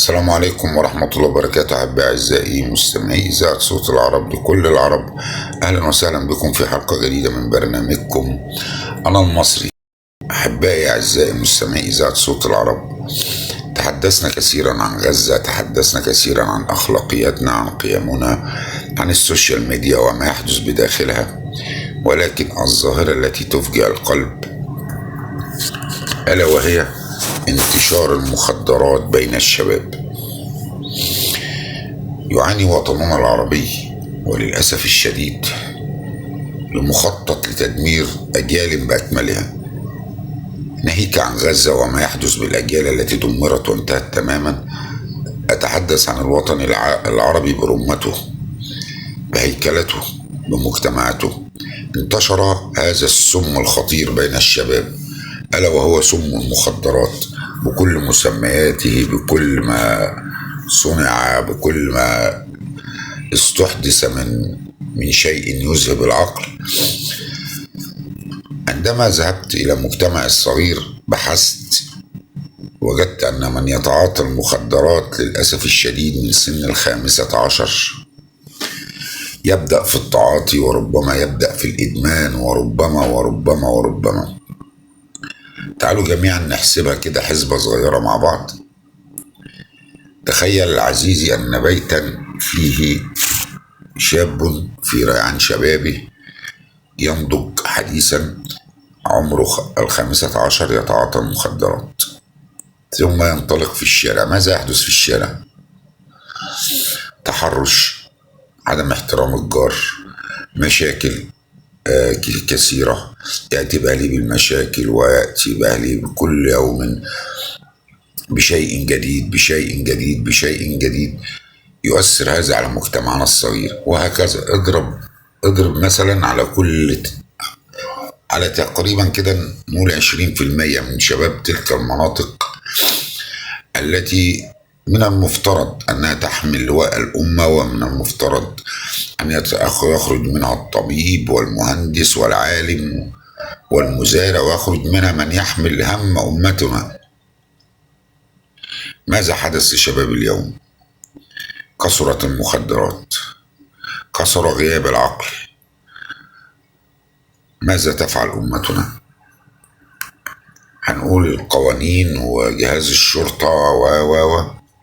السلام عليكم ورحمة الله وبركاته. أحبائي أعزائي مستمعي إذاعة صوت العرب لكل العرب، أهلا وسهلا بكم في حلقة جديدة من برنامجكم أنا المصري. أحبائي أعزائي مستمعي إذاعة صوت العرب، تحدثنا كثيرا عن غزة، تحدثنا كثيرا عن أخلاقياتنا، عن قيمنا، عن السوشيال ميديا وما يحدث بداخلها، ولكن الظاهرة التي تفجع القلب ألا وهي انتشار المخدرات بين الشباب. يعاني وطننا العربي وللأسف الشديد لمخطط لتدمير أجيال بأكملها، ناهيك عن غزة وما يحدث بالأجيال التي دمرت وانتهت تماما. أتحدث عن الوطن العربي برمته، بهيكلته، بمجتمعاته. انتشر هذا السم الخطير بين الشباب ألا وهو سم المخدرات بكل مسمياته، بكل ما صنع، بكل ما استحدث من شيء يذهب العقل. عندما ذهبت إلى مجتمعي الصغير بحثت، وجدت أن من يتعاطى المخدرات للأسف الشديد من سن 15 يبدأ في التعاطي، وربما يبدأ في الإدمان، وربما وربما وربما. تعالوا جميعا نحسبها كده حسبة صغيرة مع بعض. تخيل عزيزي أن بيتا فيه شاب في ريعان شبابه ينضج حديثا عمره 15 يتعاطى المخدرات، ثم ينطلق في الشارع. ماذا يحدث في الشارع؟ تحرش، عدم احترام الجار، مشاكل كثيرة. يأتي بأهلي بالمشاكل، ويأتي بأهلي بكل يوم بشيء جديد بشيء جديد بشيء جديد. يؤثر هذا على مجتمعنا الصغير، وهكذا. اضرب مثلا على تقريبا كده نقول 20% من شباب تلك المناطق التي من المفترض أنها تحمل لواء الأمة، ومن المفترض أن يخرج منها الطبيب والمهندس والعالم والمزارع، ويخرج منها من يحمل هم أمتنا. ماذا حدث لشباب اليوم؟ كثرت المخدرات، كثر غياب العقل. ماذا تفعل أمتنا؟ هنقول القوانين وجهاز الشرطة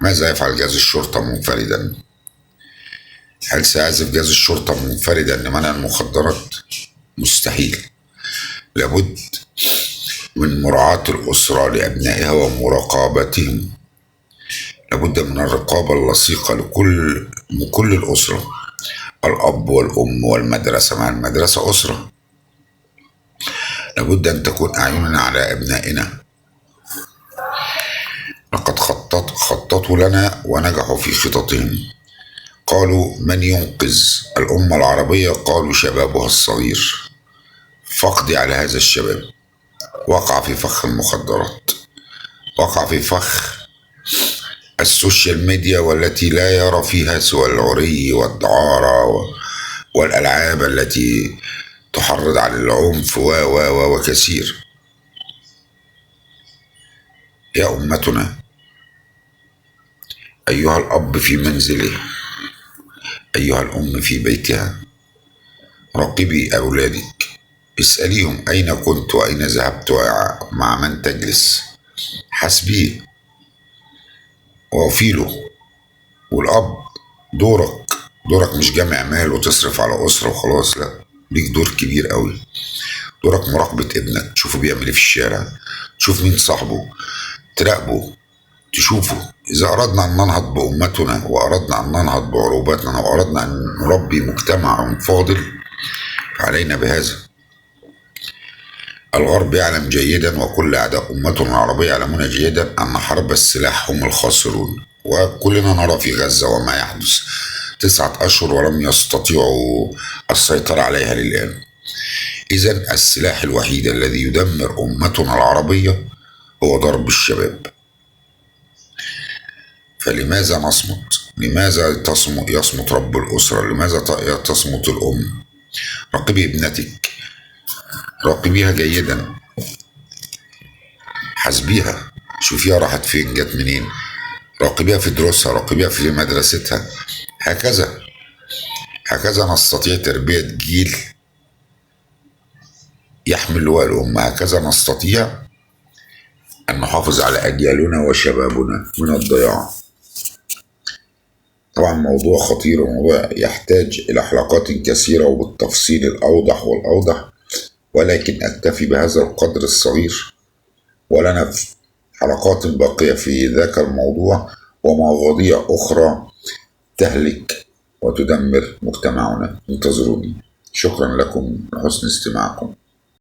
ماذا يفعل جهاز الشرطة منفردا؟ هل سيعزف جهاز الشرطة منفردا لمنع المخدرات؟ مستحيل. لابد من مراعاة الأسرة لأبنائها ومراقبتهم. لابد من الرقابة اللصيقة لكل الأسرة، الأب والأم والمدرسة، مع المدرسة أسرة. لابد أن تكون أعيننا على أبنائنا. لقد خططوا لنا ونجحوا في خططهم. قالوا من ينقذ الأمة العربية؟ قالوا شبابها الصغير. فاقضي على هذا الشباب. وقع في فخ المخدرات، وقع في فخ السوشيال ميديا، والتي لا يرى فيها سوى العري والدعارة والألعاب التي تحرض على العنف وكثير. يا أمتنا، أيها الأب في منزله، أيها الأم في بيتها، راقبي أولادك. اسأليهم أين كنت وأين ذهبت ومع من تجلس. حاسبيه ووفيله. والأب دورك مش جمع مال وتصرف على أسرة وخلاص، لا، ليك دور كبير قوي. دورك مراقبة ابنك، تشوفه بيعمل ايه في الشارع، تشوف مين صاحبه، تراقبه، تشوفه. إذا أردنا أن ننهض بأمتنا، وأردنا أن ننهض بعروباتنا، وأردنا أن نربي مجتمع فاضل، فعلينا بهذا. الغرب يعلم جيدا، وكل أعداء أمتنا العربية يعلمون جيدا أن حرب السلاح هم الخاسرون. وكلنا نرى في غزة وما يحدث 9 أشهر ولم يستطيعوا السيطرة عليها للآن. إذن السلاح الوحيد الذي يدمر أمتنا العربية هو ضرب الشباب. فلماذا نصمت؟ لماذا يصمت رب الأسرة؟ لماذا تصمت الأم؟ راقبي ابنتك، راقبيها جيدا، حاسبيها، شوفيها راحت فين، جت منين. راقبيها في دروسها، راقبيها في مدرستها. هكذا نستطيع تربية جيل يحمل لواء الأمة. هكذا نستطيع أن نحافظ على أجيالنا وشبابنا من الضياع. طبعا موضوع خطير وموضوع يحتاج إلى حلقات كثيرة وبالتفصيل الأوضح والأوضح، ولكن أكتفي بهذا القدر الصغير، ولنا حلقات باقية في ذاك الموضوع ومواضيع أخرى تهلك وتدمر مجتمعنا. انتظروني. شكرا لكم لحسن استماعكم.